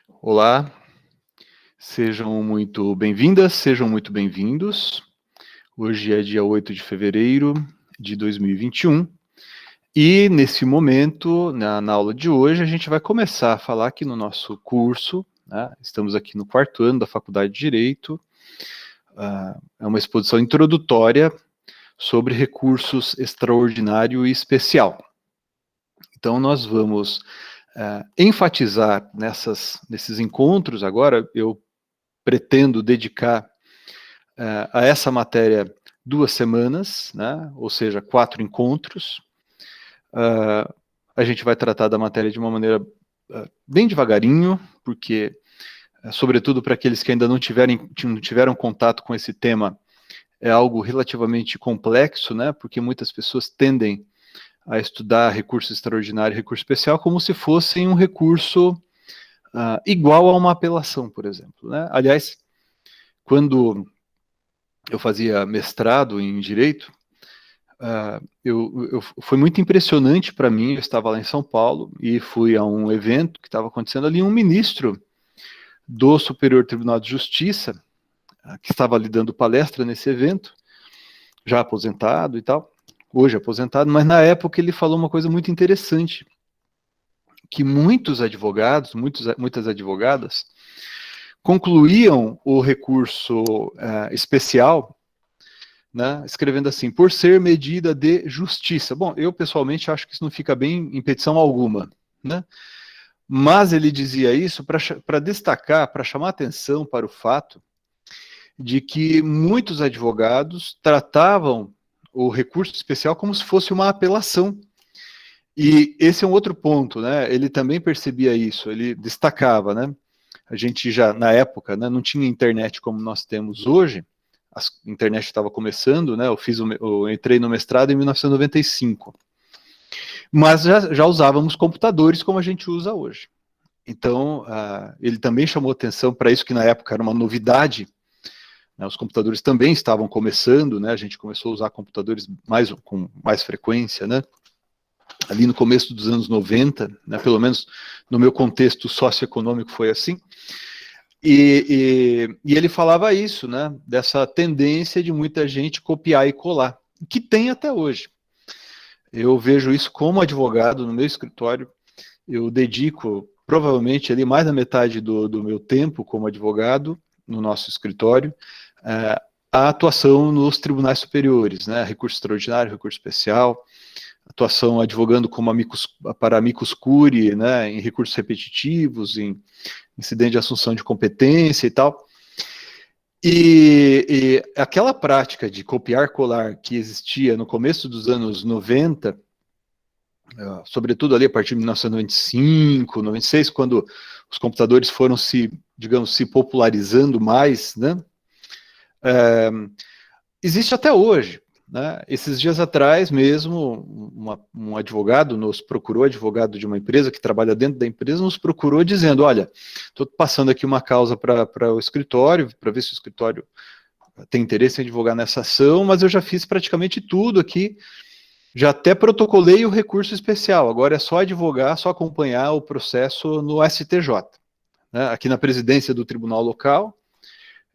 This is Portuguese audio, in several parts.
Olá, sejam muito bem-vindas, sejam muito bem-vindos. Hoje é dia 8 de fevereiro de 2021 e nesse momento, na aula de hoje, a gente vai começar a falar aqui no nosso curso, né? Estamos aqui no quarto ano da Faculdade de Direito, é uma exposição introdutória sobre recursos extraordinário e especial. Então, nós vamos enfatizar nesses encontros agora. Eu pretendo dedicar a essa matéria 2 semanas, né? Ou seja, 4 encontros. A gente vai tratar da matéria de uma maneira bem devagarinho, porque, sobretudo para aqueles que ainda não tiveram contato com esse tema, é algo relativamente complexo, né? Porque muitas pessoas tendem a estudar recurso extraordinário e recurso especial como se fossem um recurso igual a uma apelação, por exemplo, né? Aliás, quando eu fazia mestrado em Direito, foi muito impressionante para mim. Eu estava lá em São Paulo e fui a um evento que estava acontecendo ali. Um ministro do Superior Tribunal de Justiça, que estava ali dando palestra nesse evento, já aposentado e tal, hoje aposentado, mas na época ele falou uma coisa muito interessante, que muitos advogados, muitas advogadas, concluíam o recurso especial, né, escrevendo assim: por ser medida de justiça. Bom, eu pessoalmente acho que isso não fica bem em petição alguma, né? Mas ele dizia isso para destacar, para chamar atenção para o fato de que muitos advogados tratavam o recurso especial como se fosse uma apelação. E esse é um outro ponto, né? Ele também percebia isso, ele destacava, né? A gente já, na época, né, não tinha internet como nós temos hoje. A internet estava começando, né? Eu entrei no mestrado em 1995. Mas já usávamos computadores como a gente usa hoje. Então, ele também chamou atenção para isso, que na época era uma novidade, né? Os computadores também estavam começando, né? A gente começou a usar computadores com mais frequência, né? Ali no começo dos anos 90, né? Pelo menos no meu contexto socioeconômico foi assim. E ele falava isso, né? Dessa tendência de muita gente copiar e colar, que tem até hoje. Eu vejo isso como advogado no meu escritório. Eu dedico provavelmente ali mais da metade do meu tempo como advogado no nosso escritório a atuação nos tribunais superiores, né? Recurso extraordinário, recurso especial, atuação advogando como para amicus curiae, né? Em recursos repetitivos, em incidente de assunção de competência e tal. E aquela prática de copiar-colar que existia no começo dos anos 90, sobretudo ali a partir de 1995, 96, quando os computadores foram se popularizando mais, né? Existe até hoje, né? Esses dias atrás mesmo, um advogado nos procurou, advogado de uma empresa que trabalha dentro da empresa, nos procurou dizendo: olha, estou passando aqui uma causa para o escritório, para ver se o escritório tem interesse em advogar nessa ação, mas eu já fiz praticamente tudo aqui, já até protocolei o recurso especial, agora é só advogar, só acompanhar o processo no STJ, né? Aqui na presidência do tribunal local,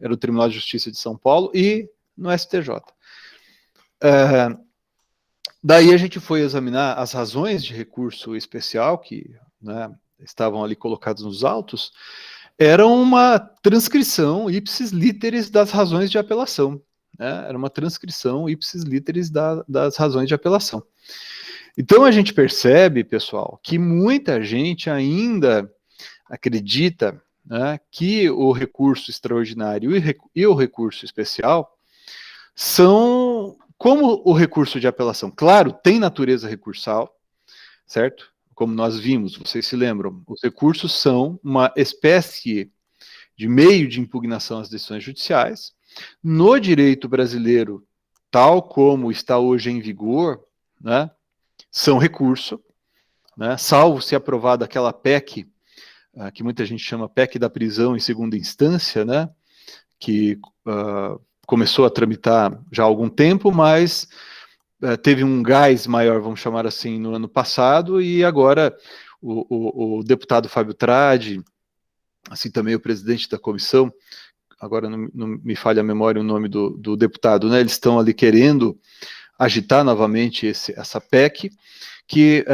era o Tribunal de Justiça de São Paulo, e no STJ. Daí a gente foi examinar as razões de recurso especial que, né, estavam ali colocadas nos autos. Era uma transcrição ipsis literis das razões de apelação, né? Era uma transcrição ipsis literis das razões de apelação. Então a gente percebe, pessoal, que muita gente ainda acredita, né, que o recurso extraordinário e o recurso especial são como o recurso de apelação. Claro, tem natureza recursal, certo? Como nós vimos, vocês se lembram, os recursos são uma espécie de meio de impugnação às decisões judiciais. No direito brasileiro, tal como está hoje em vigor, né, são recurso, né, salvo se aprovada aquela PEC, que muita gente chama PEC da prisão em segunda instância, né, que começou a tramitar já há algum tempo, mas teve um gás maior, vamos chamar assim, no ano passado, e agora o deputado Fábio Tradi assim também o presidente da comissão, agora não me falha a memória o nome do deputado, né? Eles estão ali querendo agitar novamente essa PEC, que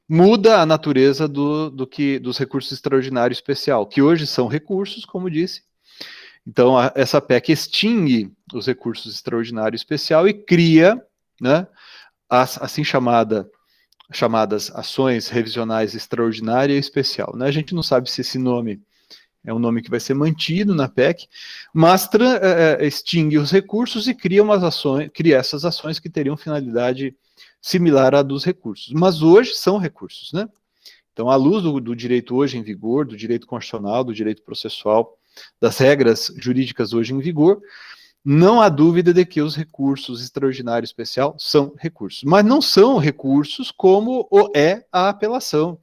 muda a natureza dos recursos extraordinários especial, que hoje são recursos, como disse. Então, essa PEC extingue os recursos extraordinários especial e cria, né, as assim chamadas ações revisionais extraordinária e especial. Né? A gente não sabe se esse nome é um nome que vai ser mantido na PEC, mas extingue os recursos e cria essas ações que teriam finalidade similar à dos recursos. Mas hoje são recursos, né? Então, à luz do direito hoje em vigor, do direito constitucional, do direito processual, das regras jurídicas hoje em vigor, não há dúvida de que os recursos extraordinário especial são recursos. Mas não são recursos como o é a apelação,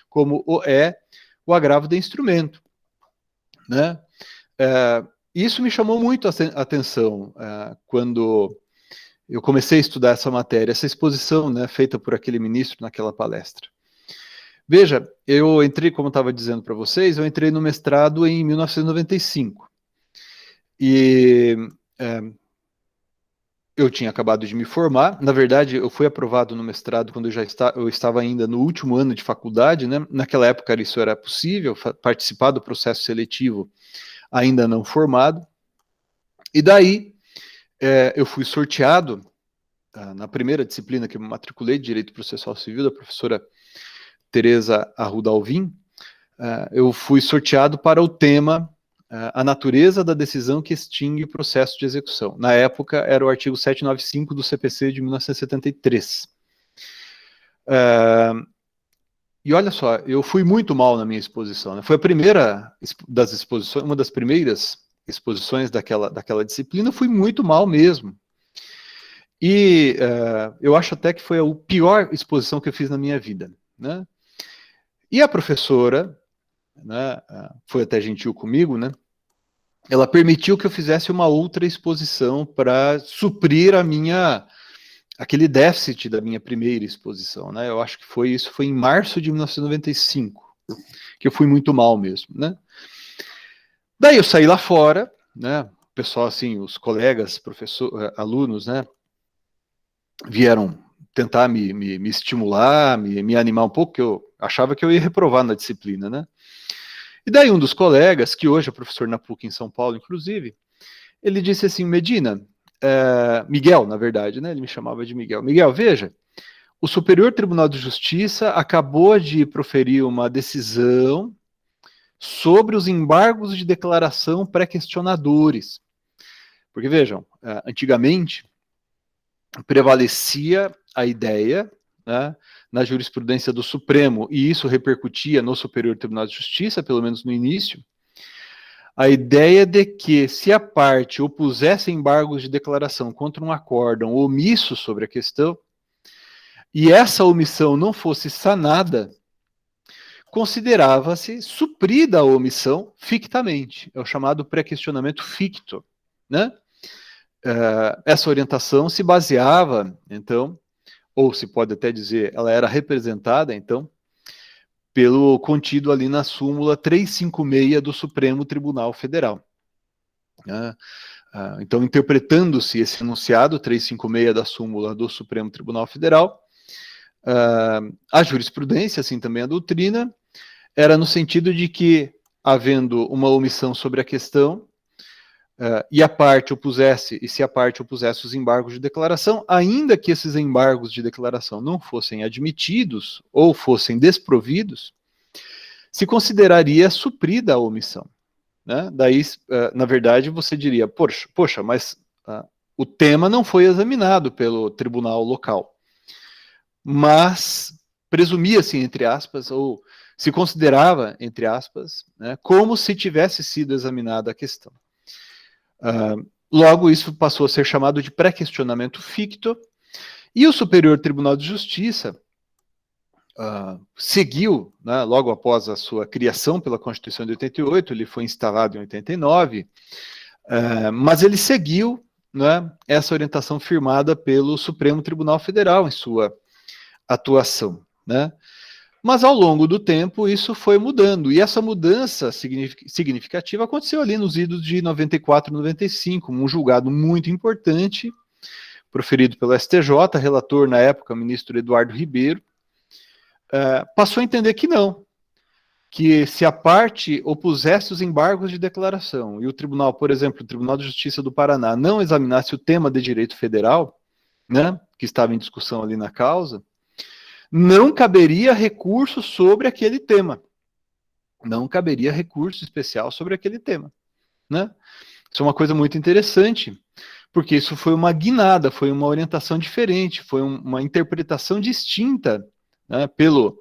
como o é o agravo de instrumento. Né? Isso me chamou muito a atenção quando eu comecei a estudar essa matéria, essa exposição, né, feita por aquele ministro naquela palestra. Veja, eu entrei, como eu estava dizendo para vocês, eu entrei no mestrado em 1995. E eu tinha acabado de me formar. Na verdade, eu fui aprovado no mestrado quando eu estava ainda no último ano de faculdade, né? Naquela época isso era possível, participar do processo seletivo ainda não formado. E daí eu fui sorteado na primeira disciplina que eu me matriculei, de Direito Processual Civil, da professora Tereza Arruda Alvim. Eu fui sorteado para o tema a natureza da decisão que extingue o processo de execução. Na época, era o artigo 795 do CPC de 1973. E olha só, eu fui muito mal na minha exposição. Né? Foi a primeira das exposições, uma das primeiras exposições daquela disciplina, fui muito mal mesmo. E eu acho até que foi a pior exposição que eu fiz na minha vida. Né? E a professora, né, foi até gentil comigo, né? Ela permitiu que eu fizesse uma outra exposição para suprir aquele déficit da minha primeira exposição, né? Eu acho que foi em março de 1995, que eu fui muito mal mesmo, né? Daí eu saí lá fora, né? O pessoal, assim, os colegas, alunos, né? Vieram tentar me estimular, me animar um pouco, que eu achava que eu ia reprovar na disciplina, né? E daí um dos colegas, que hoje é professor na PUC em São Paulo, inclusive, ele disse assim, Medina, Miguel, na verdade, né? Ele me chamava de Miguel. Miguel, veja, o Superior Tribunal de Justiça acabou de proferir uma decisão sobre os embargos de declaração pré-questionadores. Porque, vejam, antigamente prevalecia a ideia, né, na jurisprudência do Supremo, e isso repercutia no Superior Tribunal de Justiça, pelo menos no início, a ideia de que se a parte opusesse embargos de declaração contra um acórdão omisso sobre a questão, e essa omissão não fosse sanada, considerava-se suprida a omissão fictamente. É o chamado pré-questionamento ficto, né? Essa orientação se baseava, então, ou se pode até dizer, ela era representada, então, pelo contido ali na súmula 356 do Supremo Tribunal Federal. Então, interpretando-se esse enunciado 356 da súmula do Supremo Tribunal Federal, a jurisprudência, assim também a doutrina, era no sentido de que, havendo uma omissão sobre a questão, e se a parte opusesse os embargos de declaração, ainda que esses embargos de declaração não fossem admitidos ou fossem desprovidos, se consideraria suprida a omissão. Né? Daí, na verdade, você diria, poxa, mas o tema não foi examinado pelo tribunal local. Mas presumia-se, entre aspas, ou se considerava, entre aspas, né, como se tivesse sido examinada a questão. Logo, isso passou a ser chamado de pré-questionamento ficto, e o Superior Tribunal de Justiça seguiu, né, logo após a sua criação pela Constituição de 88, ele foi instalado em 89, mas ele seguiu, né, essa orientação firmada pelo Supremo Tribunal Federal em sua atuação. Né? Mas ao longo do tempo isso foi mudando, e essa mudança significativa aconteceu ali nos idos de 94 e 95, um julgado muito importante, proferido pelo STJ, relator na época, o ministro Eduardo Ribeiro, passou a entender que não, que se a parte opusesse os embargos de declaração, e o tribunal, por exemplo, o Tribunal de Justiça do Paraná, não examinasse o tema de direito federal, né, que estava em discussão ali na causa, não caberia recurso sobre aquele tema. Não caberia recurso especial sobre aquele tema, né? Isso é uma coisa muito interessante, porque isso foi uma guinada, foi uma orientação diferente, foi uma interpretação distinta, né, pelo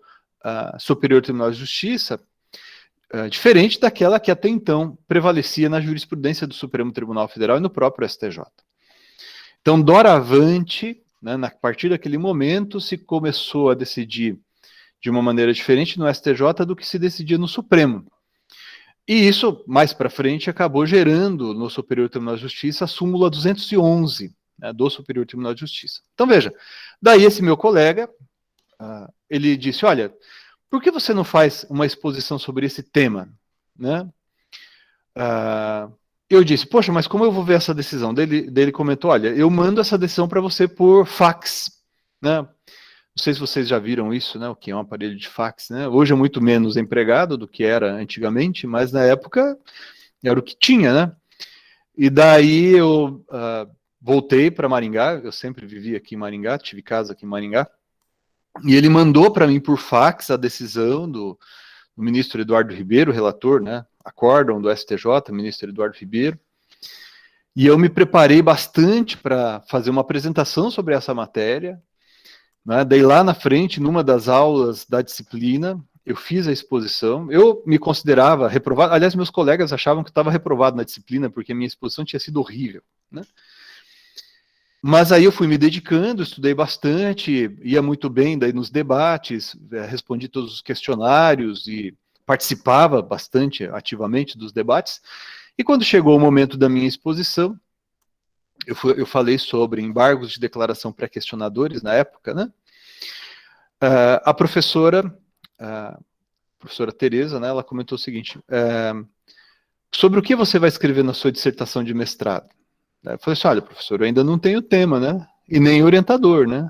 Superior Tribunal de Justiça, diferente daquela que até então prevalecia na jurisprudência do Supremo Tribunal Federal e no próprio STJ. Então, doravante, né, a partir daquele momento, se começou a decidir de uma maneira diferente no STJ do que se decidia no Supremo. E isso, mais para frente, acabou gerando no Superior Tribunal de Justiça a súmula 211, né, do Superior Tribunal de Justiça. Então, veja, daí esse meu colega, ele disse, olha, por que você não faz uma exposição sobre esse tema, né? Eu disse, poxa, mas como eu vou ver essa decisão? Dele comentou, olha, eu mando essa decisão para você por fax, né? Não sei se vocês já viram isso, né? O que é um aparelho de fax, né? Hoje é muito menos empregado do que era antigamente, mas na época era o que tinha, né? E daí eu voltei para Maringá, eu sempre vivi aqui em Maringá, tive casa aqui em Maringá, e ele mandou para mim por fax a decisão do ministro Eduardo Ribeiro, relator, né? Acórdão do STJ, ministro Eduardo Ribeiro, e eu me preparei bastante para fazer uma apresentação sobre essa matéria, né? Daí lá na frente, numa das aulas da disciplina, eu fiz a exposição, eu me considerava reprovado, aliás, meus colegas achavam que eu estava reprovado na disciplina, porque a minha exposição tinha sido horrível, né? Mas aí eu fui me dedicando, estudei bastante, ia muito bem daí nos debates, respondi todos os questionários e participava bastante ativamente dos debates. E quando chegou o momento da minha exposição, eu falei sobre embargos de declaração pré-questionadores na época, né? A professora Tereza, né, ela comentou o seguinte, sobre o que você vai escrever na sua dissertação de mestrado? Eu falei assim, olha, professor, eu ainda não tenho tema, né? E nem orientador, né?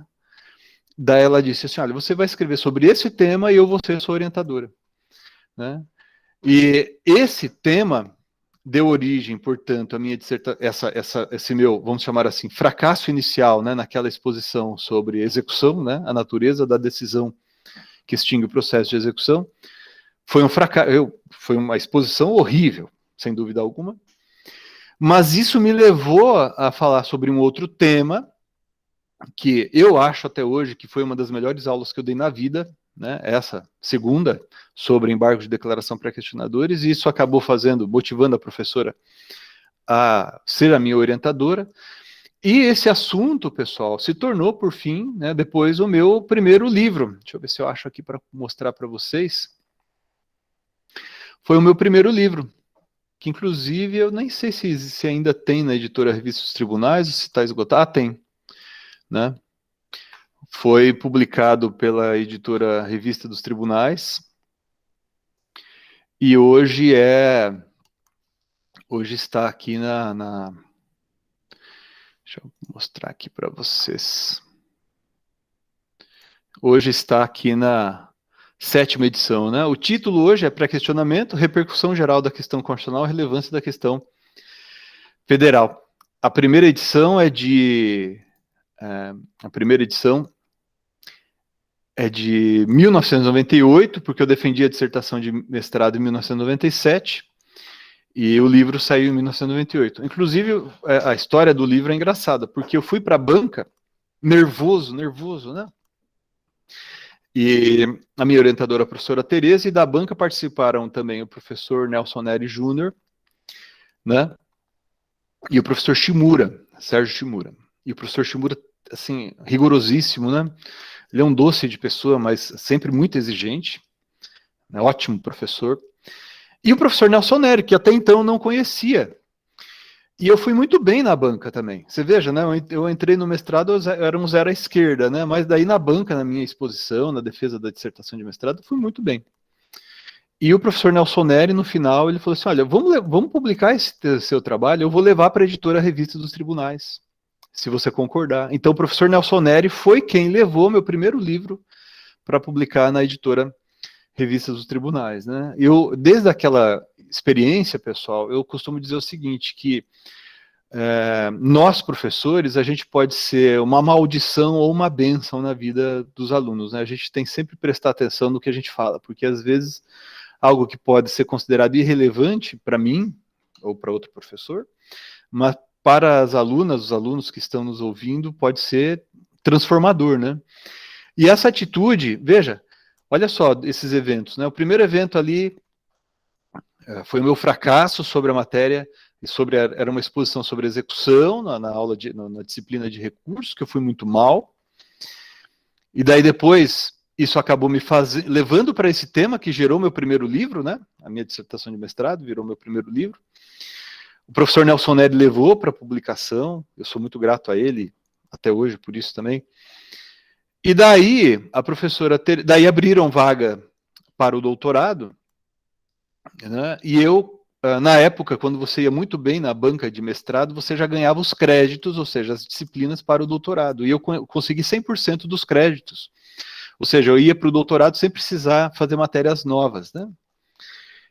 Daí ela disse assim, olha, você vai escrever sobre esse tema e eu vou ser sua orientadora, né? E esse tema deu origem, portanto, à minha dissertação, esse meu, vamos chamar assim, fracasso inicial, né, naquela exposição sobre execução, né, a natureza da decisão que extingue o processo de execução. Foi um fracasso, foi uma exposição horrível, sem dúvida alguma. Mas isso me levou a falar sobre um outro tema, que eu acho até hoje que foi uma das melhores aulas que eu dei na vida, né, essa segunda, sobre embargo de declaração pré-questionadores, e isso acabou motivando a professora a ser a minha orientadora. E esse assunto, pessoal, se tornou, por fim, né, depois o meu primeiro livro. Deixa eu ver se eu acho aqui para mostrar para vocês. Foi o meu primeiro livro, que inclusive eu nem sei se ainda tem na editora Revista dos Tribunais, ou se está esgotado. Ah, tem, né? Foi publicado pela editora Revista dos Tribunais, e hoje está aqui deixa eu mostrar aqui para vocês. Hoje está aqui na 7ª edição, né? O título hoje é Pré-questionamento, repercussão geral da questão constitucional, relevância da questão federal. A primeira edição é de 1998, porque eu defendi a dissertação de mestrado em 1997, e o livro saiu em 1998. Inclusive, a história do livro é engraçada, porque eu fui para a banca, nervoso, né? E a minha orientadora, a professora Tereza, e da banca participaram também o professor Nelson Neri Júnior, né? E o professor Shimura, Sérgio Shimura. E o professor Shimura, assim, rigorosíssimo, né? Ele é um doce de pessoa, mas sempre muito exigente, né? Ótimo professor. E o professor Nelson Neri, que até então não conhecia. E eu fui muito bem na banca também. Você veja, né? Eu entrei no mestrado, eu era um zero à esquerda, né? Mas daí na banca, na minha exposição, na defesa da dissertação de mestrado, eu fui muito bem. E o professor Nelson Neri, no final, ele falou assim: olha, vamos publicar esse seu trabalho, eu vou levar para a editora Revista dos Tribunais, se você concordar. Então, o professor Nelson Neri foi quem levou meu primeiro livro para publicar na editora Revista dos Tribunais, né? Desde aquela experiência, pessoal, eu costumo dizer o seguinte, que nós, professores, a gente pode ser uma maldição ou uma bênção na vida dos alunos, né? A gente tem sempre que prestar atenção no que a gente fala, porque às vezes algo que pode ser considerado irrelevante para mim ou para outro professor, mas para as alunas, os alunos que estão nos ouvindo, pode ser transformador, né? E essa atitude, veja, olha só esses eventos, né? O primeiro evento ali foi o meu fracasso sobre a matéria, era uma exposição sobre execução na aula na disciplina de recursos, que eu fui muito mal. E daí depois isso acabou me levando para esse tema que gerou meu primeiro livro, né? A minha dissertação de mestrado virou meu primeiro livro. O professor Nelson Neri levou para publicação, eu sou muito grato a ele até hoje por isso também. E daí a professora, daí abriram vaga para o doutorado, né? E eu, na época, quando você ia muito bem na banca de mestrado, você já ganhava os créditos, ou seja, as disciplinas para o doutorado. E eu consegui 100% dos créditos. Ou seja, eu ia para o doutorado sem precisar fazer matérias novas, né?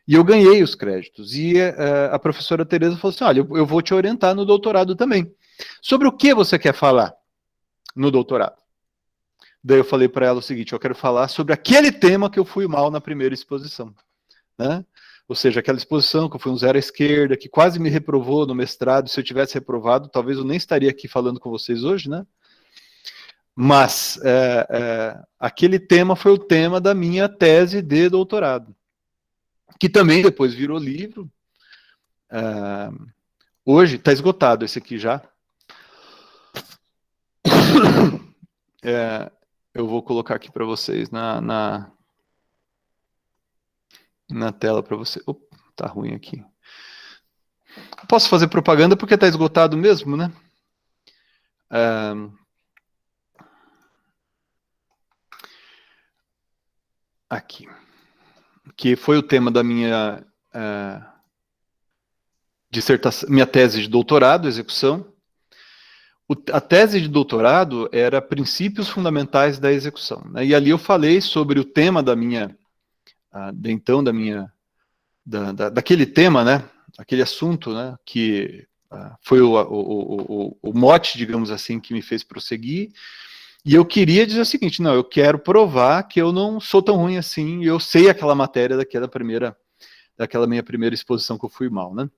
E eu ganhei os créditos. E a professora Tereza falou assim: olha, eu vou te orientar no doutorado também. Sobre o que você quer falar no doutorado? Daí eu falei para ela o seguinte: eu quero falar sobre aquele tema que eu fui mal na primeira exposição, né? Ou seja, aquela exposição que eu fui um zero à esquerda, que quase me reprovou no mestrado. Se eu tivesse reprovado, talvez eu nem estaria aqui falando com vocês hoje, né? Mas aquele tema foi o tema da minha tese de doutorado, que também depois virou livro. Hoje está esgotado esse aqui já. Eu vou colocar aqui para vocês na tela para você. Opa, tá ruim aqui. Posso fazer propaganda porque está esgotado mesmo, né? Aqui. Que foi o tema da minha dissertação, minha tese de doutorado, execução. A tese de doutorado era princípios fundamentais da execução, né? E ali eu falei sobre o tema da minha, daquele tema, né? Aquele assunto, né? Que foi o mote, digamos assim, que me fez prosseguir. E eu queria dizer o seguinte: não, eu quero provar que eu não sou tão ruim assim, eu sei aquela matéria daquela minha primeira exposição que eu fui mal, né?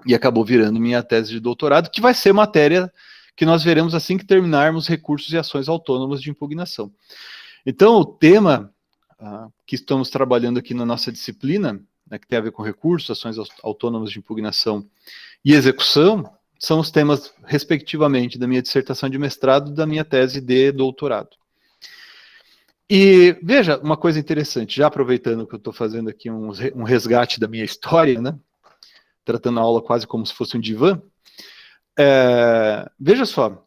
E acabou virando minha tese de doutorado, que vai ser matéria que nós veremos assim que terminarmos recursos e ações autônomas de impugnação. Então, o tema que estamos trabalhando aqui na nossa disciplina, né, que tem a ver com recursos, ações autônomas de impugnação e execução, são os temas, respectivamente, da minha dissertação de mestrado e da minha tese de doutorado. E, veja, uma coisa interessante, já aproveitando que eu estou fazendo aqui um resgate da minha história, né, tratando a aula quase como se fosse um divã, veja só,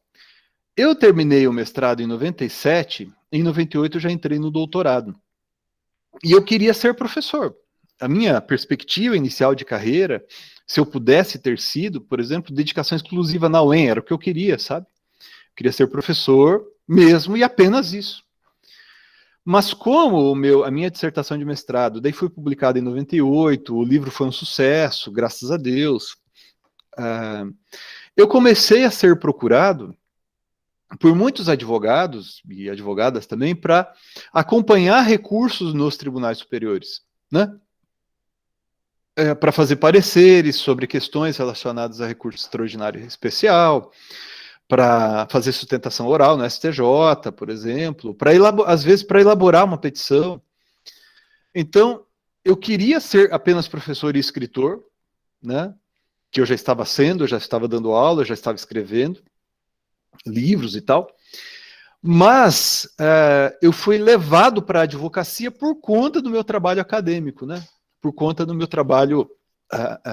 eu terminei o mestrado em 97, em 98 eu já entrei no doutorado. E eu queria ser professor. A minha perspectiva inicial de carreira, se eu pudesse ter sido, por exemplo, dedicação exclusiva na UEM, era o que eu queria, sabe? Eu queria ser professor mesmo e apenas isso. Mas como a minha dissertação de mestrado, daí foi publicada em 98, o livro foi um sucesso, graças a Deus, eu comecei a ser procurado por muitos advogados e advogadas também para acompanhar recursos nos tribunais superiores, né? Para fazer pareceres sobre questões relacionadas a recurso extraordinário especial, para fazer sustentação oral no STJ, por exemplo, às vezes para elaborar uma petição. Então, eu queria ser apenas professor e escritor, né? Que eu já estava sendo, eu já estava dando aula, eu já estava escrevendo livros e tal, mas eu fui levado para a advocacia por conta do meu trabalho acadêmico, né? Por conta do meu trabalho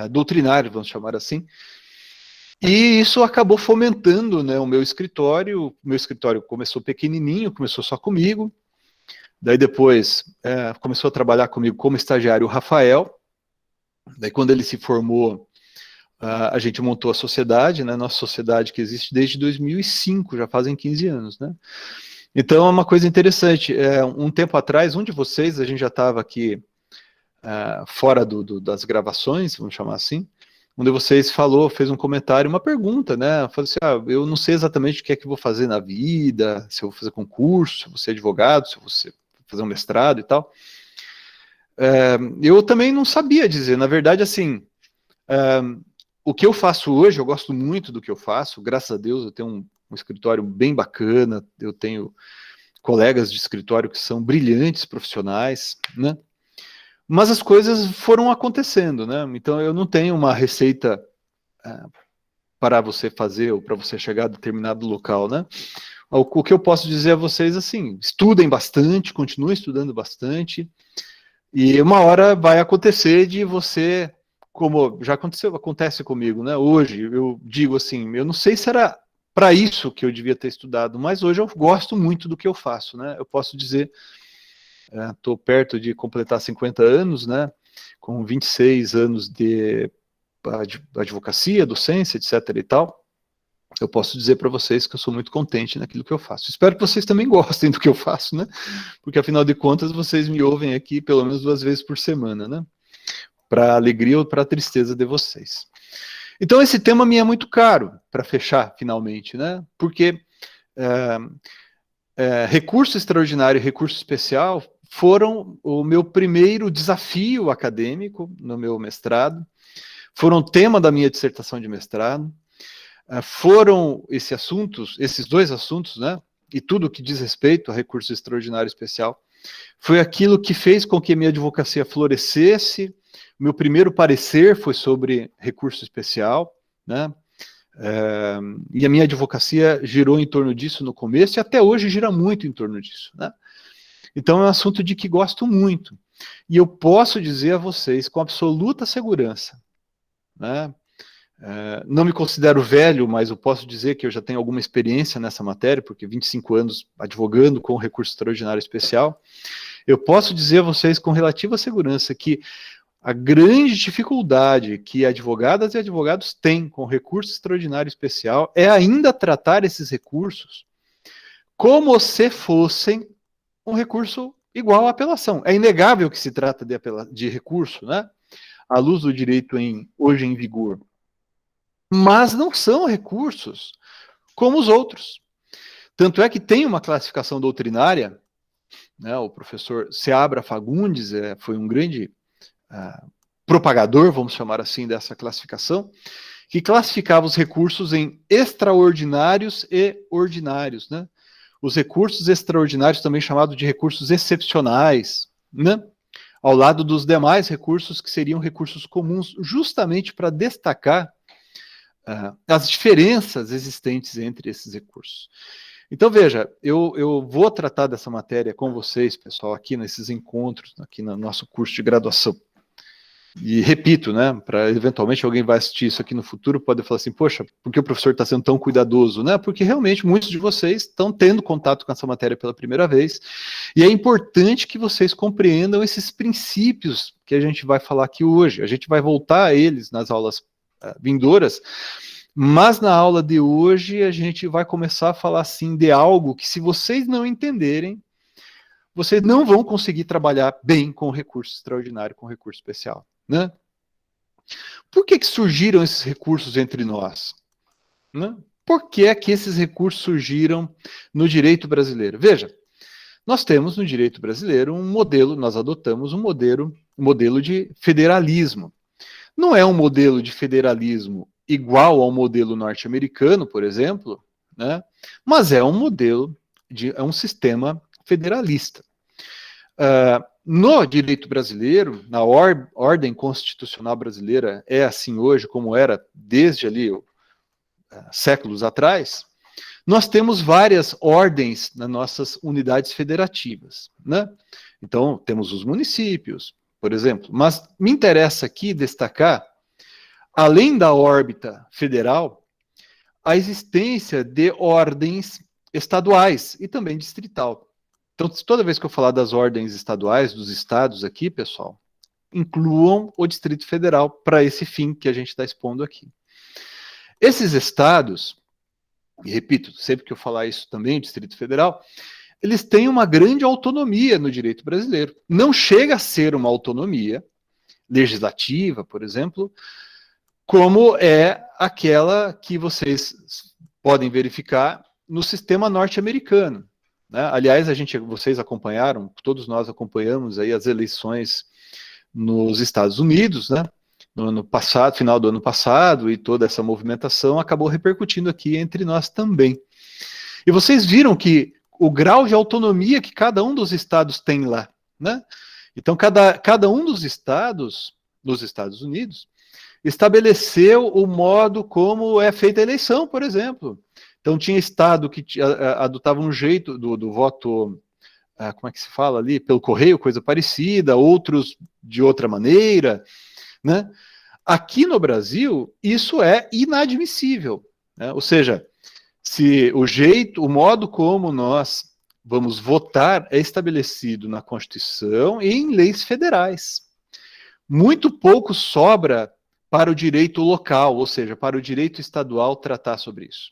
doutrinário, vamos chamar assim. E isso acabou fomentando, né, o meu escritório. O meu escritório começou pequenininho, começou só comigo. Daí depois começou a trabalhar comigo como estagiário o Rafael. Daí quando ele se formou, a gente montou a sociedade, né, nossa sociedade que existe desde 2005, já fazem 15 anos, né. Então é uma coisa interessante. Um tempo atrás, um de vocês, a gente já estava aqui fora das gravações, vamos chamar assim, um de vocês fez um comentário, uma pergunta, né? Falou assim: eu não sei exatamente o que é que eu vou fazer na vida, se eu vou fazer concurso, se eu vou ser advogado, se eu vou fazer um mestrado e tal. Eu também não sabia dizer. Na verdade, assim, o que eu faço hoje, eu gosto muito do que eu faço. Graças a Deus, eu tenho um escritório bem bacana. Eu tenho colegas de escritório que são brilhantes profissionais, né? Mas as coisas foram acontecendo, né? Então eu não tenho uma receita para você fazer ou para você chegar a determinado local, né? O que eu posso dizer a vocês, assim, estudem bastante, continuem estudando bastante, e uma hora vai acontecer de você, como já acontece comigo, né? Hoje eu digo assim, eu não sei se era para isso que eu devia ter estudado, mas hoje eu gosto muito do que eu faço, né? Eu posso dizer, estou perto de completar 50 anos, né? Com 26 anos de advocacia, docência, etc. e tal. Eu posso dizer para vocês que eu sou muito contente naquilo que eu faço. Espero que vocês também gostem do que eu faço, né? Porque afinal de contas vocês me ouvem aqui pelo menos 2 vezes por semana, né? Para alegria ou para tristeza de vocês. Então esse tema me é muito caro, para fechar finalmente, né? Porque recurso extraordinário e recurso especial foram o meu primeiro desafio acadêmico no meu mestrado, foram tema da minha dissertação de mestrado, foram esses dois assuntos, né, e tudo que diz respeito a recurso extraordinário e especial, foi aquilo que fez com que a minha advocacia florescesse. Meu primeiro parecer foi sobre recurso especial, né, e a minha advocacia girou em torno disso no começo, e até hoje gira muito em torno disso, né. Então é um assunto de que gosto muito, e eu posso dizer a vocês com absoluta segurança, né, não me considero velho, mas eu posso dizer que eu já tenho alguma experiência nessa matéria, porque 25 anos advogando com recurso extraordinário especial. Eu posso dizer a vocês com relativa segurança que a grande dificuldade que advogadas e advogados têm com recurso extraordinário especial é ainda tratar esses recursos como se fossem um recurso igual à apelação. É inegável que se trata de recurso, né? À luz do direito hoje em vigor. Mas não são recursos como os outros. Tanto é que tem uma classificação doutrinária, né, o professor Seabra Fagundes foi um grande propagador, vamos chamar assim, dessa classificação, que classificava os recursos em extraordinários e ordinários, né? Os recursos extraordinários, também chamados de recursos excepcionais, né? Ao lado dos demais recursos que seriam recursos comuns, justamente para destacar as diferenças existentes entre esses recursos. Então, veja, eu vou tratar dessa matéria com vocês, pessoal, aqui nesses encontros, aqui no nosso curso de graduação. E repito, né, para eventualmente alguém vai assistir isso aqui no futuro, pode falar assim, poxa, por que o professor está sendo tão cuidadoso? Né? Porque realmente muitos de vocês estão tendo contato com essa matéria pela primeira vez, e é importante que vocês compreendam esses princípios que a gente vai falar aqui hoje. A gente vai voltar a eles nas aulas vindouras, mas na aula de hoje a gente vai começar a falar assim de algo que, se vocês não entenderem, vocês não vão conseguir trabalhar bem com recurso extraordinário, com recurso especial, né? Por que surgiram esses recursos entre nós? Né? Por que é que esses recursos surgiram no direito brasileiro? Veja, nós temos no direito brasileiro um modelo, nós adotamos um modelo de federalismo. Não é um modelo de federalismo igual ao modelo norte-americano, por exemplo, né? Mas é um modelo, é um sistema federalista. No direito brasileiro, na ordem constitucional brasileira, é assim hoje, como era desde ali séculos atrás, nós temos várias ordens nas nossas unidades federativas, né? Então, temos os municípios, por exemplo, mas me interessa aqui destacar, além da órbita federal, a existência de ordens estaduais e também distrital. Então, toda vez que eu falar das ordens estaduais, dos estados aqui, pessoal, incluam o Distrito Federal para esse fim que a gente está expondo aqui. Esses estados, e repito, sempre que eu falar isso também, o Distrito Federal, eles têm uma grande autonomia no direito brasileiro. Não chega a ser uma autonomia legislativa, por exemplo, como é aquela que vocês podem verificar no sistema norte-americano. Né? Aliás, vocês acompanharam, todos nós acompanhamos aí as eleições nos Estados Unidos, né? No ano passado, final do ano passado, e toda essa movimentação acabou repercutindo aqui entre nós também. E vocês viram que o grau de autonomia que cada um dos estados tem lá, né? Então, cada um dos estados, nos Estados Unidos, estabeleceu o modo como é feita a eleição, por exemplo. Então, tinha estado que adotava um jeito do voto, como é que se fala ali? Pelo correio, coisa parecida, outros de outra maneira, né? Aqui no Brasil, isso é inadmissível, né? Ou seja, se o modo como nós vamos votar é estabelecido na Constituição e em leis federais. Muito pouco sobra para o direito local, ou seja, para o direito estadual tratar sobre isso.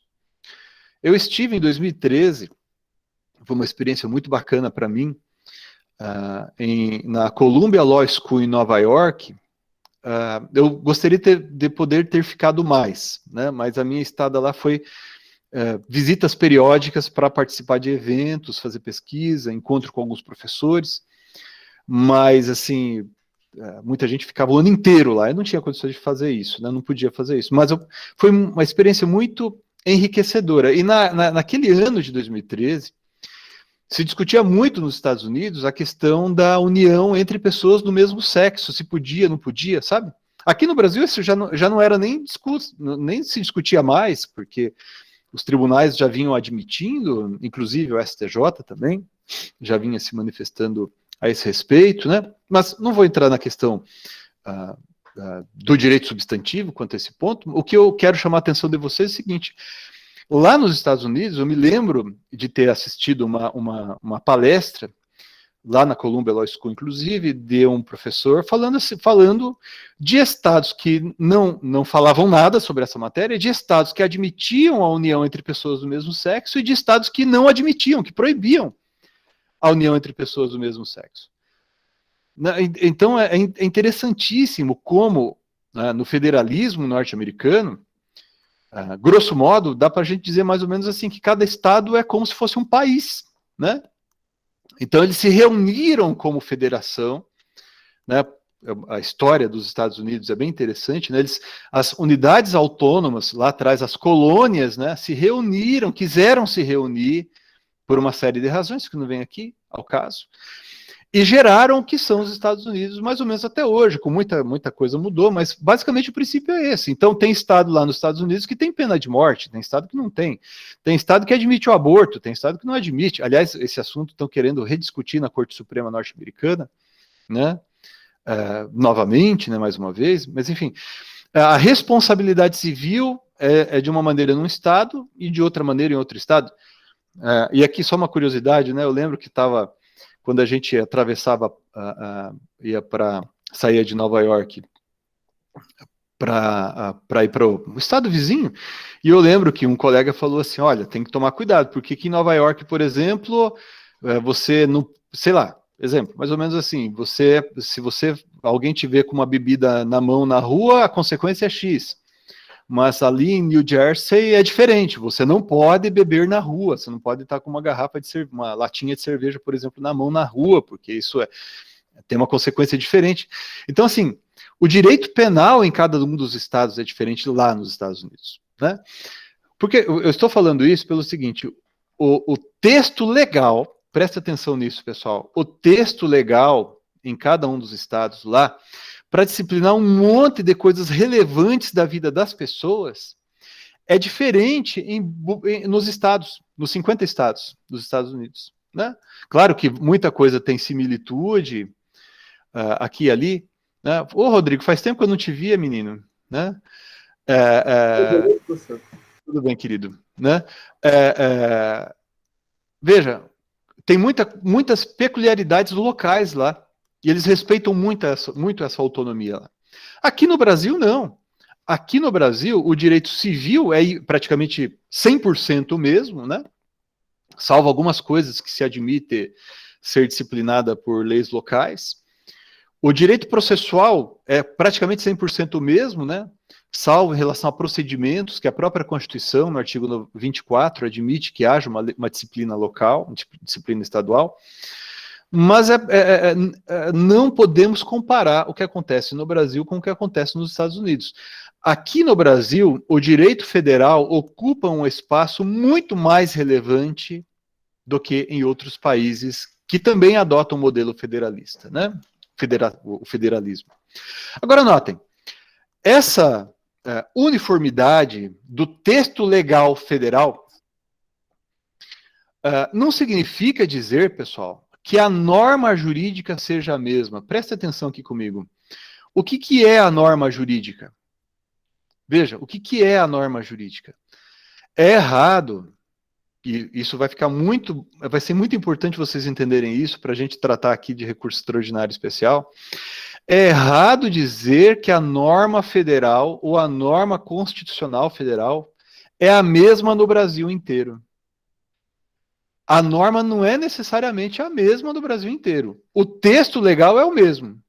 Eu estive em 2013, foi uma experiência muito bacana para mim, na Columbia Law School em Nova York. Eu gostaria de poder ter ficado mais, né? Mas a minha estada lá foi visitas periódicas para participar de eventos, fazer pesquisa, encontro com alguns professores, mas assim, muita gente ficava o ano inteiro lá, eu não tinha condições de fazer isso, né? Não podia fazer isso, mas foi uma experiência muito enriquecedora, e naquele ano de 2013, se discutia muito nos Estados Unidos a questão da união entre pessoas do mesmo sexo, se podia, não podia, sabe? Aqui no Brasil isso já não era nem se discutia mais, porque os tribunais já vinham admitindo, inclusive o STJ também, já vinha se manifestando a esse respeito, né? Mas não vou entrar na questão do direito substantivo quanto a esse ponto. O que eu quero chamar a atenção de vocês é o seguinte: lá nos Estados Unidos, eu me lembro de ter assistido uma palestra, lá na Columbia Law School, inclusive, de um professor falando de estados que não falavam nada sobre essa matéria, de estados que admitiam a união entre pessoas do mesmo sexo e de estados que não admitiam, que proibiam a união entre pessoas do mesmo sexo. Então, é interessantíssimo como, no federalismo norte-americano, grosso modo, dá para a gente dizer mais ou menos assim, que cada estado é como se fosse um país, né? Então, eles se reuniram como federação, né? A história dos Estados Unidos é bem interessante, né? As unidades autônomas, lá atrás, as colônias, né, se reuniram, quiseram se reunir por uma série de razões, que não vem aqui ao caso, e geraram o que são os Estados Unidos, mais ou menos até hoje, com muita coisa mudou, mas basicamente o princípio é esse. Então, tem estado lá nos Estados Unidos que tem pena de morte, tem estado que não tem. Tem estado que admite o aborto, tem estado que não admite. Aliás, esse assunto estão querendo rediscutir na Corte Suprema norte-americana, né? Novamente, né, mais uma vez, mas enfim, a responsabilidade civil é de uma maneira num estado e de outra maneira em outro estado. E aqui só uma curiosidade, né? Eu lembro que quando a gente atravessava, saía de Nova York para ir para o estado vizinho, e eu lembro que um colega falou assim: olha, tem que tomar cuidado, porque aqui em Nova York, por exemplo, você não, sei lá, exemplo, mais ou menos assim, se alguém te vê com uma bebida na mão na rua, a consequência é X. Mas ali em New Jersey é diferente, você não pode beber na rua, você não pode estar com uma uma latinha de cerveja, por exemplo, na mão na rua, porque isso tem uma consequência diferente. Então, assim, o direito penal em cada um dos estados é diferente lá nos Estados Unidos, né? Porque eu estou falando isso pelo seguinte: o texto legal, presta atenção nisso, pessoal, o texto legal em cada um dos estados lá, para disciplinar um monte de coisas relevantes da vida das pessoas, é diferente nos estados, nos 50 estados dos Estados Unidos, né? Claro que muita coisa tem similitude aqui e ali, né? Ô, Rodrigo, faz tempo que eu não te via, menino, né? Tudo bem, querido. Né? Veja, tem muitas peculiaridades locais lá, e eles respeitam muito essa autonomia lá. Aqui no Brasil, não. Aqui no Brasil, o direito civil é praticamente 100% o mesmo, né? Salvo algumas coisas que se admite ser disciplinada por leis locais. O direito processual é praticamente 100% o mesmo, né? Salvo em relação a procedimentos, que a própria Constituição, no artigo 24, admite que haja uma disciplina local, disciplina estadual. Mas não podemos comparar o que acontece no Brasil com o que acontece nos Estados Unidos. Aqui no Brasil, o direito federal ocupa um espaço muito mais relevante do que em outros países que também adotam o modelo federalista, né? O federalismo. Agora, notem, essa uniformidade do texto legal federal não significa dizer, pessoal, que a norma jurídica seja a mesma. Presta atenção aqui comigo. O que é a norma jurídica? Veja, o que é a norma jurídica? É errado, e isso vai ser muito importante vocês entenderem isso, para a gente tratar aqui de recurso extraordinário especial. É errado dizer que a norma federal ou a norma constitucional federal é a mesma no Brasil inteiro. A norma não é necessariamente a mesma no Brasil inteiro. O texto legal é o mesmo.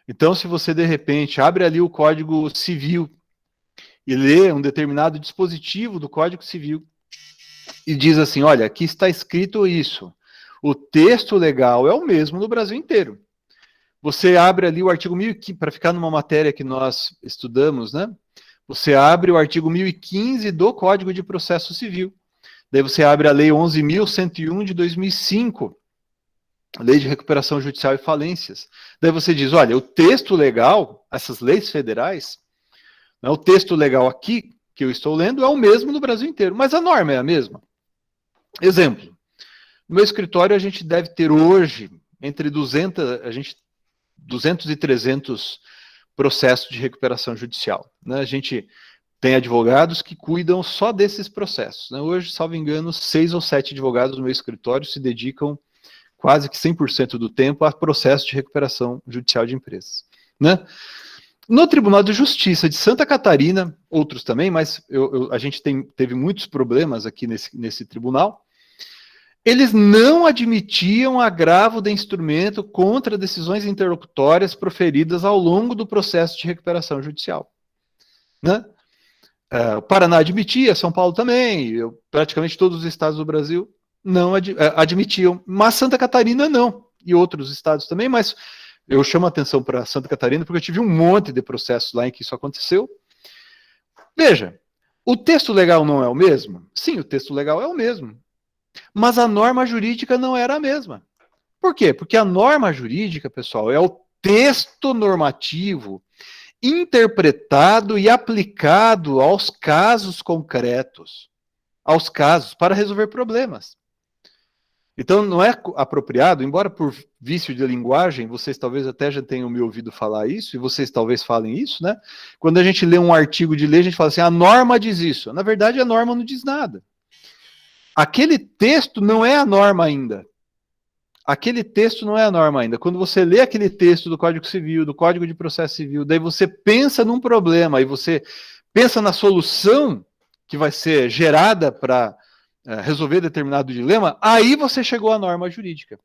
Então, se você, de repente, abre ali o Código Civil e lê um determinado dispositivo do Código Civil e diz assim, olha, aqui está escrito isso. O texto legal é o mesmo no Brasil inteiro. Você abre ali o artigo 1015, para ficar numa matéria que nós estudamos, né? Você abre o artigo 1015 do Código de Processo Civil. Daí você abre a Lei 11.101 de 2005, Lei de Recuperação Judicial e Falências. Daí você diz, olha, o texto legal, essas leis federais, né, o texto legal aqui, que eu estou lendo, é o mesmo no Brasil inteiro, mas a norma é a mesma. Exemplo, no meu escritório a gente deve ter hoje, entre 200 e 300 processos de recuperação judicial. Né? A gente tem advogados que cuidam só desses processos. Né? Hoje, salvo engano, 6 ou 7 advogados no meu escritório se dedicam quase que 100% do tempo a processo de recuperação judicial de empresas. Né? No Tribunal de Justiça de Santa Catarina, outros também, mas a gente teve muitos problemas aqui nesse tribunal, eles não admitiam agravo de instrumento contra decisões interlocutórias proferidas ao longo do processo de recuperação judicial. Né? O Paraná admitia, São Paulo também, praticamente todos os estados do Brasil não admitiam, mas Santa Catarina não, e outros estados também, mas eu chamo a atenção para Santa Catarina porque eu tive um monte de processos lá em que isso aconteceu. Veja, o texto legal não é o mesmo? Sim, o texto legal é o mesmo. Mas a norma jurídica não era a mesma. Por quê? Porque a norma jurídica, pessoal, é o texto normativo interpretado e aplicado aos casos concretos, aos casos, para resolver problemas. Então, não é apropriado, embora por vício de linguagem, vocês talvez até já tenham me ouvido falar isso, e vocês talvez falem isso, né? Quando a gente lê um artigo de lei, a gente fala assim, a norma diz isso. Na verdade, a norma não diz nada. Aquele texto não é a norma ainda. Aquele texto não é a norma ainda. Quando você lê aquele texto do Código Civil, do Código de Processo Civil, daí você pensa num problema, e você pensa na solução que vai ser gerada para resolver determinado dilema, aí você chegou à norma jurídica.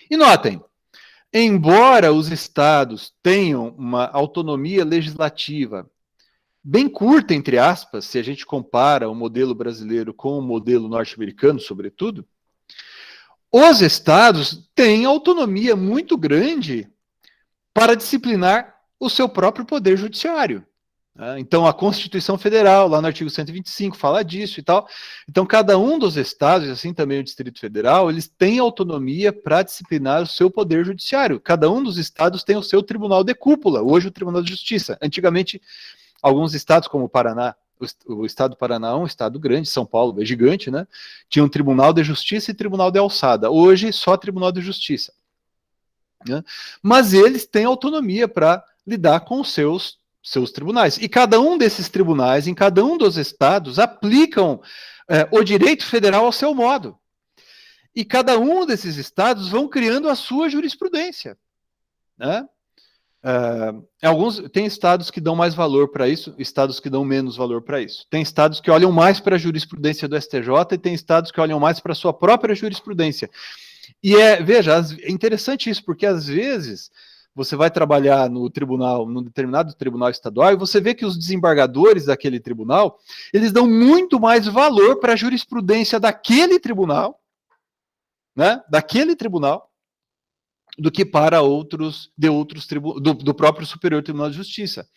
E notem, embora os estados tenham uma autonomia legislativa bem curta, entre aspas, se a gente compara o modelo brasileiro com o modelo norte-americano, sobretudo, os estados têm autonomia muito grande para disciplinar o seu próprio poder judiciário. Então, a Constituição Federal, lá no artigo 125, fala disso e tal. Então, cada um dos estados, assim também o Distrito Federal, eles têm autonomia para disciplinar o seu poder judiciário. Cada um dos estados tem o seu tribunal de cúpula, hoje o Tribunal de Justiça. Antigamente, alguns estados, como o Paraná, o estado do Paraná é um estado grande, São Paulo é gigante, né? Tinha um Tribunal de Justiça e Tribunal de Alçada. Hoje, só Tribunal de Justiça. Né? Mas eles têm autonomia para lidar com os seus seus tribunais. E cada um desses tribunais, em cada um dos estados, aplicam o direito federal ao seu modo. E cada um desses estados vão criando a sua jurisprudência, né? Tem estados que dão mais valor para isso, estados que dão menos valor para isso. Tem estados que olham mais para a jurisprudência do STJ e tem estados que olham mais para a sua própria jurisprudência. E veja, é interessante isso, porque às vezes você vai trabalhar no tribunal, num determinado tribunal estadual, e você vê que os desembargadores daquele tribunal, eles dão muito mais valor para a jurisprudência daquele tribunal, né, do que para outros do próprio Superior Tribunal de Justiça.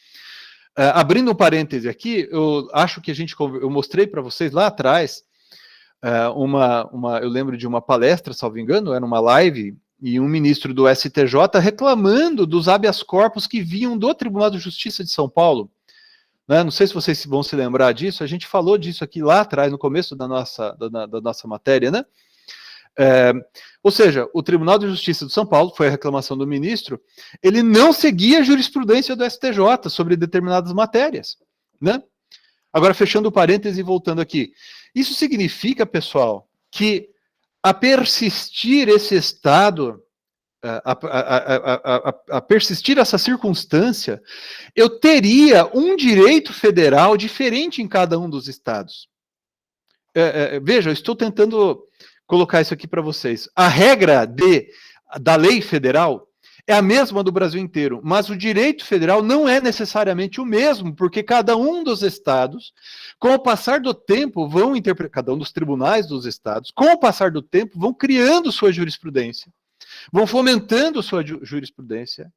Abrindo um parêntese aqui, eu acho que eu mostrei para vocês lá atrás, eu lembro de uma palestra, salvo engano, era uma live, e um ministro do STJ reclamando dos habeas corpus que vinham do Tribunal de Justiça de São Paulo. Né? Não sei se vocês vão se lembrar disso, a gente falou disso aqui lá atrás, no começo da nossa matéria, né? Ou seja, o Tribunal de Justiça de São Paulo, foi a reclamação do ministro, ele não seguia a jurisprudência do STJ sobre determinadas matérias, né? Agora, fechando o parêntese e voltando aqui. Isso significa, pessoal, que a persistir esse estado, a persistir essa circunstância, eu teria um direito federal diferente em cada um dos estados. Veja, eu estou tentando colocar isso aqui para vocês. A regra da lei federal é a mesma do Brasil inteiro, mas o direito federal não é necessariamente o mesmo, porque cada um dos estados, com o passar do tempo, cada um dos tribunais dos estados, com o passar do tempo, vão criando sua jurisprudência, vão fomentando sua jurisprudência,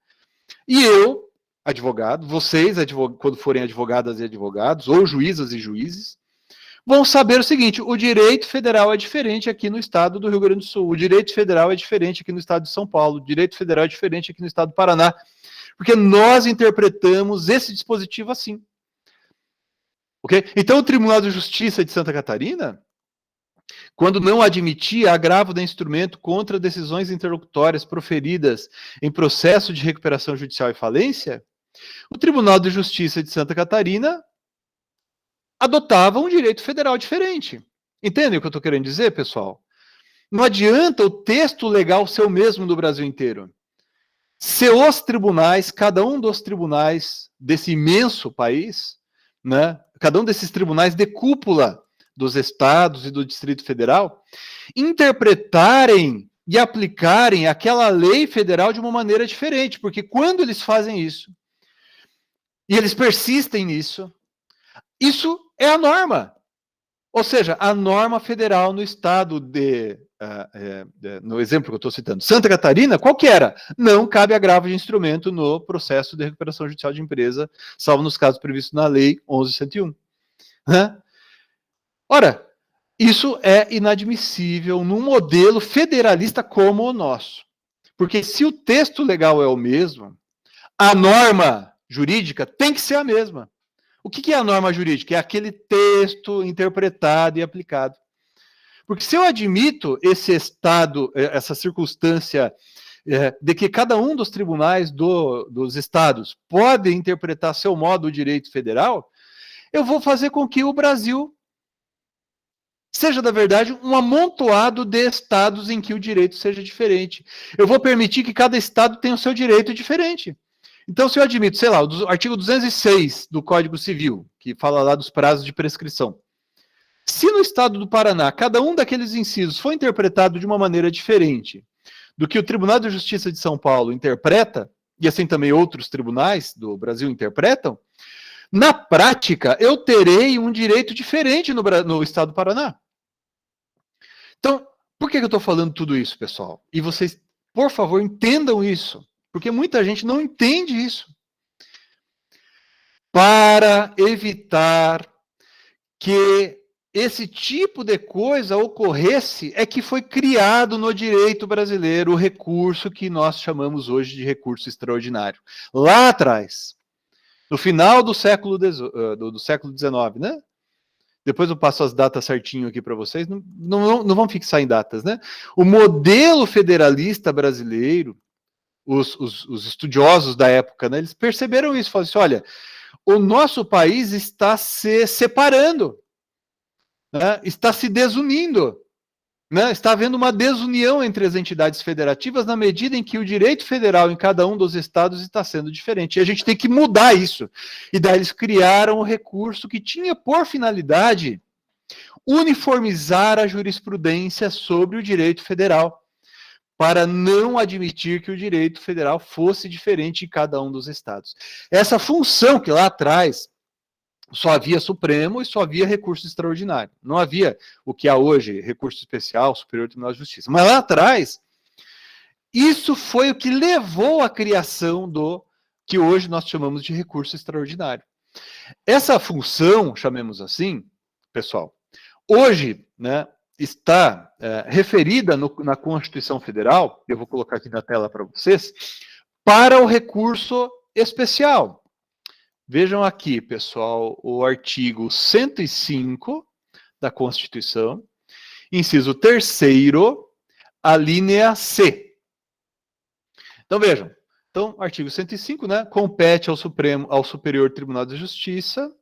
e eu, advogado, vocês, quando forem advogadas e advogados, ou juízas e juízes, vão saber o seguinte: o direito federal é diferente aqui no estado do Rio Grande do Sul, o direito federal é diferente aqui no estado de São Paulo, o direito federal é diferente aqui no estado do Paraná, porque nós interpretamos esse dispositivo assim. Okay? Então, o Tribunal de Justiça de Santa Catarina, quando não admitia agravo de instrumento contra decisões interlocutórias proferidas em processo de recuperação judicial e falência, o Tribunal de Justiça de Santa Catarina adotava um direito federal diferente. Entendem o que eu estou querendo dizer, pessoal? Não adianta o texto legal ser o mesmo do Brasil inteiro. Se os tribunais, cada um dos tribunais desse imenso país, né, cada um desses tribunais de cúpula dos estados e do Distrito Federal, interpretarem e aplicarem aquela lei federal de uma maneira diferente, porque quando eles fazem isso, e eles persistem nisso, isso é a norma. Ou seja, a norma federal no estado no exemplo que eu estou citando, Santa Catarina, qual que era? Não cabe agravo de instrumento no processo de recuperação judicial de empresa, salvo nos casos previstos na Lei 11.101. Né? Ora, isso é inadmissível num modelo federalista como o nosso. Porque se o texto legal é o mesmo, a norma jurídica tem que ser a mesma. O que é a norma jurídica? É aquele texto interpretado e aplicado. Porque se eu admito esse estado, essa circunstância de que cada um dos tribunais dos estados pode interpretar seu modo o direito federal, eu vou fazer com que o Brasil seja, na verdade, um amontoado de estados em que o direito seja diferente. Eu vou permitir que cada estado tenha o seu direito diferente. Então, se eu admito, sei lá, o artigo 206 do Código Civil, que fala lá dos prazos de prescrição, se no estado do Paraná cada um daqueles incisos for interpretado de uma maneira diferente do que o Tribunal de Justiça de São Paulo interpreta, e assim também outros tribunais do Brasil interpretam, na prática eu terei um direito diferente no estado do Paraná. Então, por que eu estou falando tudo isso, pessoal? E vocês, por favor, entendam isso. Porque muita gente não entende isso. Para evitar que esse tipo de coisa ocorresse, é que foi criado no direito brasileiro o recurso que nós chamamos hoje de recurso extraordinário. Lá atrás, no final do século XIX, né? Depois eu passo as datas certinho aqui para vocês, não vão fixar em datas, né? O modelo federalista brasileiro, os estudiosos da época, né, eles perceberam isso, falaram assim, olha, o nosso país está se separando, né? Está se desunindo, né? Está havendo uma desunião entre as entidades federativas na medida em que o direito federal em cada um dos estados está sendo diferente. E a gente tem que mudar isso. E daí eles criaram o recurso que tinha por finalidade uniformizar a jurisprudência sobre o direito federal, para não admitir que o direito federal fosse diferente em cada um dos estados. Essa função que lá atrás só havia Supremo e só havia recurso extraordinário. Não havia o que há hoje, recurso especial, Superior Tribunal de Justiça. Mas lá atrás, isso foi o que levou à criação do que hoje nós chamamos de recurso extraordinário. Essa função, chamemos assim, pessoal, hoje, né, está referida na Constituição Federal, eu vou colocar aqui na tela para vocês, para o recurso especial. Vejam aqui, pessoal, o artigo 105 da Constituição, inciso 3º, a linha C. Então, vejam. Então, artigo 105, né, compete ao Superior Tribunal de Justiça,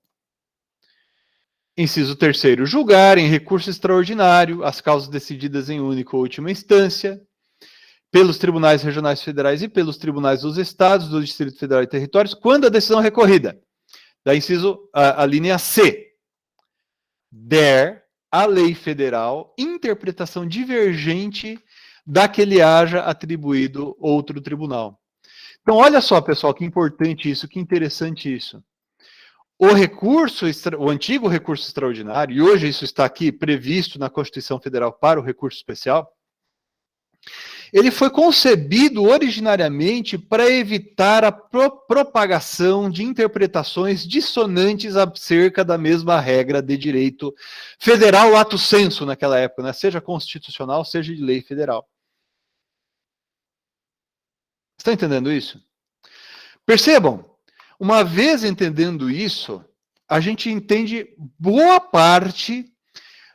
inciso 3º, julgar em recurso extraordinário as causas decididas em única ou última instância, pelos tribunais regionais federais e pelos tribunais dos estados, do Distrito Federal e territórios, quando a decisão é recorrida. Da inciso, a linha C, der à lei federal interpretação divergente da que lhe haja atribuído outro tribunal. Então, olha só, pessoal, que importante isso, que interessante isso. O antigo recurso extraordinário, e hoje isso está aqui previsto na Constituição Federal para o recurso especial, ele foi concebido originariamente para evitar a propagação de interpretações dissonantes acerca da mesma regra de direito federal lato sensu naquela época, né? Seja constitucional, seja de lei federal. Estão entendendo isso? Percebam, uma vez entendendo isso, a gente entende boa parte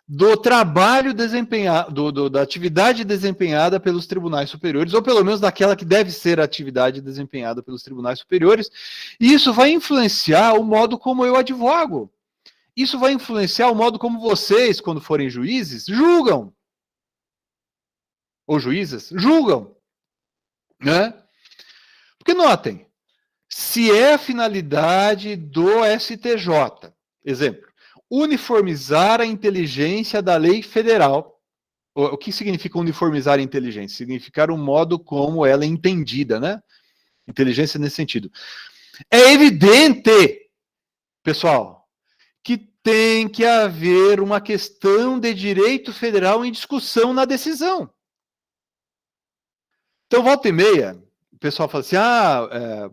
do trabalho desempenhado, da atividade desempenhada pelos tribunais superiores, ou pelo menos daquela que deve ser a atividade desempenhada pelos tribunais superiores, e isso vai influenciar o modo como eu advogo. Isso vai influenciar o modo como vocês, quando forem juízes, julgam. Ou juízes, julgam. Né? Porque notem, se é a finalidade do STJ, exemplo, uniformizar a inteligência da lei federal. O que significa uniformizar a inteligência? Significar o modo como ela é entendida, né? Inteligência nesse sentido. É evidente, pessoal, que tem que haver uma questão de direito federal em discussão na decisão. Então, volta e meia, o pessoal fala assim,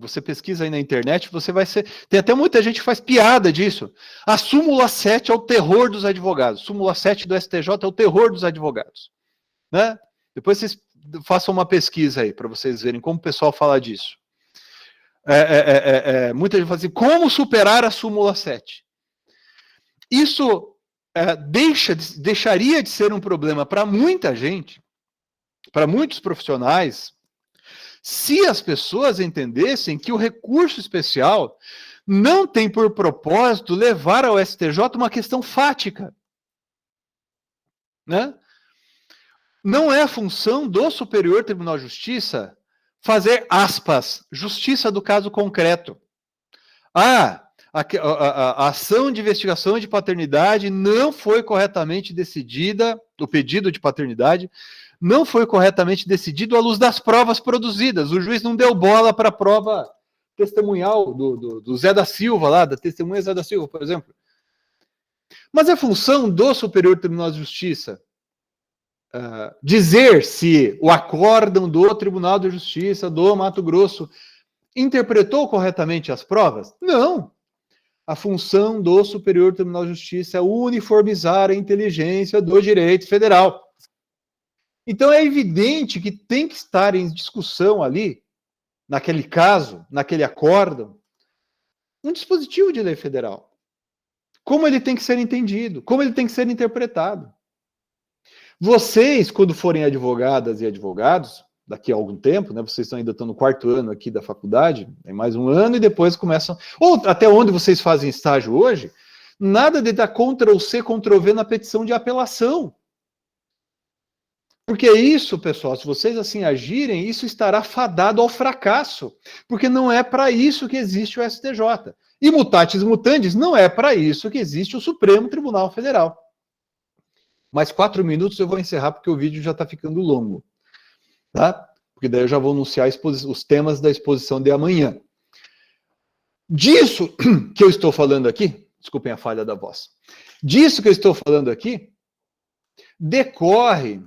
você pesquisa aí na internet, você vai ser... Tem até muita gente que faz piada disso. A súmula 7 é o terror dos advogados. Súmula 7 do STJ é o terror dos advogados. Né? Depois vocês façam uma pesquisa aí, para vocês verem como o pessoal fala disso. Muita gente fala assim, como superar a súmula 7? Isso deixaria de ser um problema para muita gente, para muitos profissionais, se as pessoas entendessem que o recurso especial não tem por propósito levar ao STJ uma questão fática. Né? Não é a função do Superior Tribunal de Justiça fazer, aspas, justiça do caso concreto. A ação de investigação de paternidade não foi corretamente decidida, o pedido de paternidade não foi corretamente decidido à luz das provas produzidas. O juiz não deu bola para a prova testemunhal do Zé da Silva, lá, da testemunha Zé da Silva, por exemplo. Mas é função do Superior Tribunal de Justiça dizer se o acórdão do Tribunal de Justiça do Mato Grosso interpretou corretamente as provas? Não. A função do Superior Tribunal de Justiça é uniformizar a inteligência do direito federal. Então é evidente que tem que estar em discussão ali, naquele caso, naquele acórdão, um dispositivo de lei federal. Como ele tem que ser entendido, como ele tem que ser interpretado. Vocês, quando forem advogadas e advogados, daqui a algum tempo, né? Vocês ainda estão no 4º ano aqui da faculdade, tem mais um ano e depois começam... Ou até onde vocês fazem estágio hoje, nada de dar Ctrl+C, Ctrl+V na petição de apelação. Porque isso, pessoal, se vocês assim agirem, isso estará fadado ao fracasso. Porque não é para isso que existe o STJ. E mutatis mutandis, não é para isso que existe o Supremo Tribunal Federal. Mais 4 minutos eu vou encerrar, porque o vídeo já está ficando longo. Tá? Porque daí eu já vou anunciar os temas da exposição de amanhã. Disso que eu estou falando aqui, desculpem a falha da voz, disso que eu estou falando aqui, decorre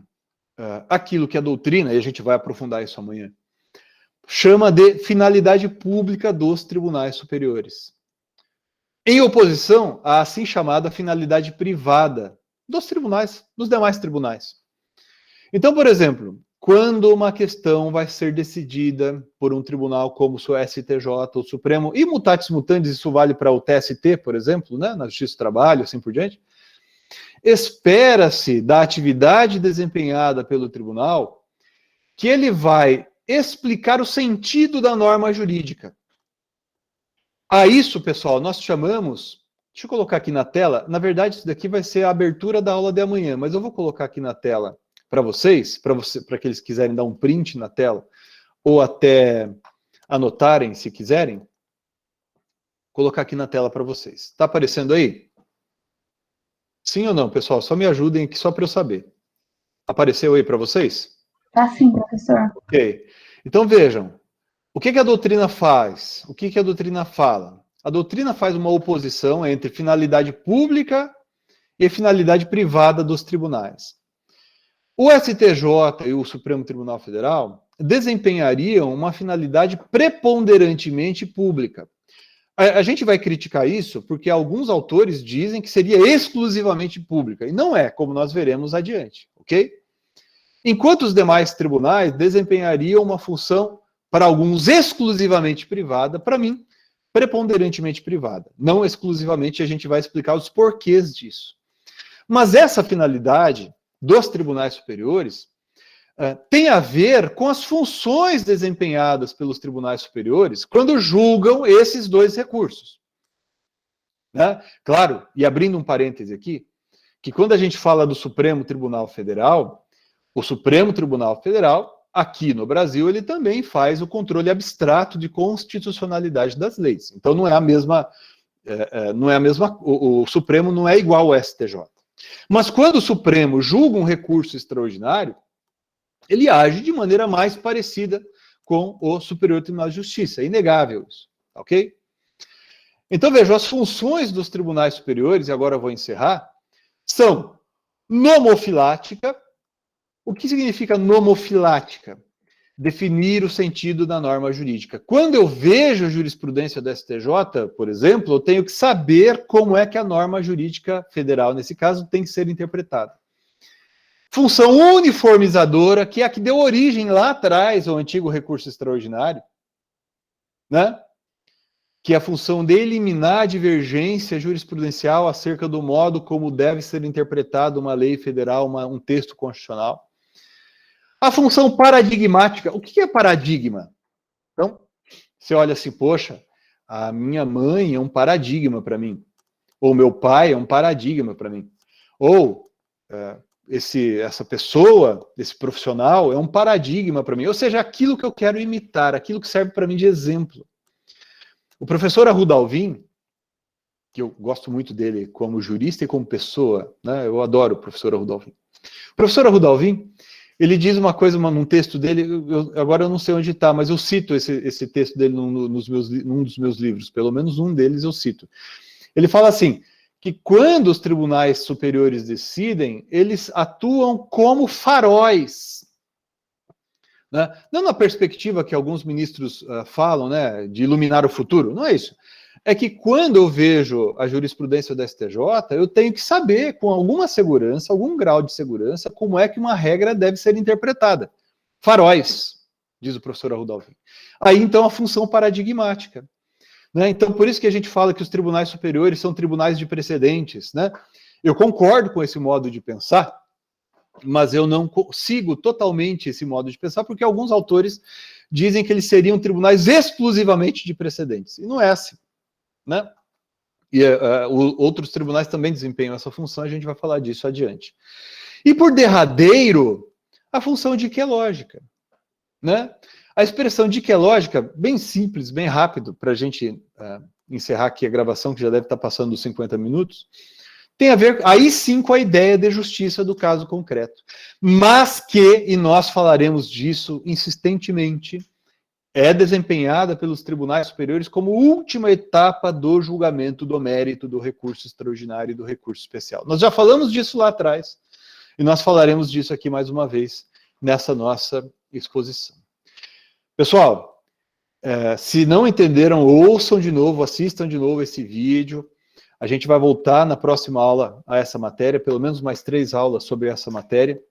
aquilo que a doutrina, e a gente vai aprofundar isso amanhã, chama de finalidade pública dos tribunais superiores. Em oposição à assim chamada finalidade privada dos tribunais, dos demais tribunais. Então, por exemplo, quando uma questão vai ser decidida por um tribunal como o STJ, o Supremo, e mutatis mutandis, isso vale para o TST, por exemplo, né, na Justiça do Trabalho, assim por diante, espera-se da atividade desempenhada pelo tribunal que ele vai explicar o sentido da norma jurídica. A isso, pessoal, nós chamamos... Deixa eu colocar aqui na tela. Na verdade, isso daqui vai ser a abertura da aula de amanhã, mas eu vou colocar aqui na tela para vocês, para que eles quiserem dar um print na tela, ou até anotarem, se quiserem. Vou colocar aqui na tela para vocês. Está aparecendo aí? Sim ou não, pessoal? Só me ajudem aqui, só para eu saber. Apareceu aí para vocês? Tá sim, professor. Ok. Então, vejam. O que a doutrina faz? O que a doutrina fala? A doutrina faz uma oposição entre finalidade pública e finalidade privada dos tribunais. O STJ e o Supremo Tribunal Federal desempenhariam uma finalidade preponderantemente pública. A gente vai criticar isso porque alguns autores dizem que seria exclusivamente pública, e não é, como nós veremos adiante, ok? Enquanto os demais tribunais desempenhariam uma função, para alguns, exclusivamente privada, para mim, preponderantemente privada. Não exclusivamente, a gente vai explicar os porquês disso. Mas essa finalidade dos tribunais superiores tem a ver com as funções desempenhadas pelos tribunais superiores quando julgam esses dois recursos. Né? Claro, e abrindo um parêntese aqui, que quando a gente fala do Supremo Tribunal Federal, o Supremo Tribunal Federal, aqui no Brasil, ele também faz o controle abstrato de constitucionalidade das leis. Então não é a mesma, o Supremo não é igual ao STJ. Mas quando o Supremo julga um recurso extraordinário, ele age de maneira mais parecida com o Superior Tribunal de Justiça. É inegável isso, ok? Então, vejam, as funções dos tribunais superiores, e agora eu vou encerrar, são nomofilática. O que significa nomofilática? Definir o sentido da norma jurídica. Quando eu vejo a jurisprudência do STJ, por exemplo, eu tenho que saber como é que a norma jurídica federal, nesse caso, tem que ser interpretada. Função uniformizadora, que é a que deu origem lá atrás ao antigo recurso extraordinário, né? Que é a função de eliminar a divergência jurisprudencial acerca do modo como deve ser interpretada uma lei federal, um texto constitucional. A função paradigmática. O que é paradigma? Então, você olha assim, poxa, a minha mãe é um paradigma para mim. Ou meu pai é um paradigma para mim. Ou essa pessoa, esse profissional é um paradigma para mim. Ou seja, aquilo que eu quero imitar, aquilo que serve para mim de exemplo. O professor Arruda Alvim, que eu gosto muito dele como jurista e como pessoa, né? Eu adoro o professor Arruda Alvim. O professor Arruda Alvim, ele diz uma coisa num texto dele, agora eu não sei onde está, mas eu cito esse texto dele num dos meus livros, pelo menos um deles eu cito. Ele fala assim, que quando os tribunais superiores decidem, eles atuam como faróis. Né? Não na perspectiva que alguns ministros falam, né, de iluminar o futuro, não é isso. É que quando eu vejo a jurisprudência da STJ, eu tenho que saber com alguma segurança, algum grau de segurança, como é que uma regra deve ser interpretada. Faróis, diz o professor Arruda Alvim. Aí, então, a função paradigmática. Né? Então, por isso que a gente fala que os tribunais superiores são tribunais de precedentes. Né? Eu concordo com esse modo de pensar, mas eu não sigo totalmente esse modo de pensar, porque alguns autores dizem que eles seriam tribunais exclusivamente de precedentes, e não é assim, né? E outros tribunais também desempenham essa função, a gente vai falar disso adiante. E por derradeiro, a função diquelógica, né? A expressão diquelógica, bem simples, bem rápido, para a gente encerrar aqui a gravação, que já deve estar passando dos 50 minutos, tem a ver, aí sim, com a ideia de justiça do caso concreto. Mas que, e nós falaremos disso insistentemente, é desempenhada pelos tribunais superiores como última etapa do julgamento do mérito do recurso extraordinário e do recurso especial. Nós já falamos disso lá atrás, e nós falaremos disso aqui mais uma vez, nessa nossa exposição. Pessoal, se não entenderam, ouçam de novo, assistam de novo esse vídeo. A gente vai voltar na próxima aula a essa matéria, pelo menos mais 3 aulas sobre essa matéria,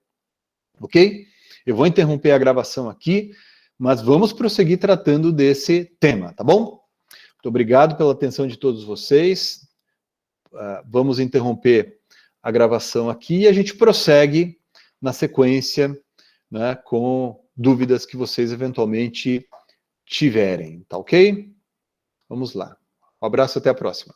ok? Eu vou interromper a gravação aqui, mas vamos prosseguir tratando desse tema, tá bom? Muito obrigado pela atenção de todos vocês. Vamos interromper a gravação aqui e a gente prossegue na sequência, né, com dúvidas que vocês eventualmente tiverem, tá ok? Vamos lá. Um abraço, até a próxima.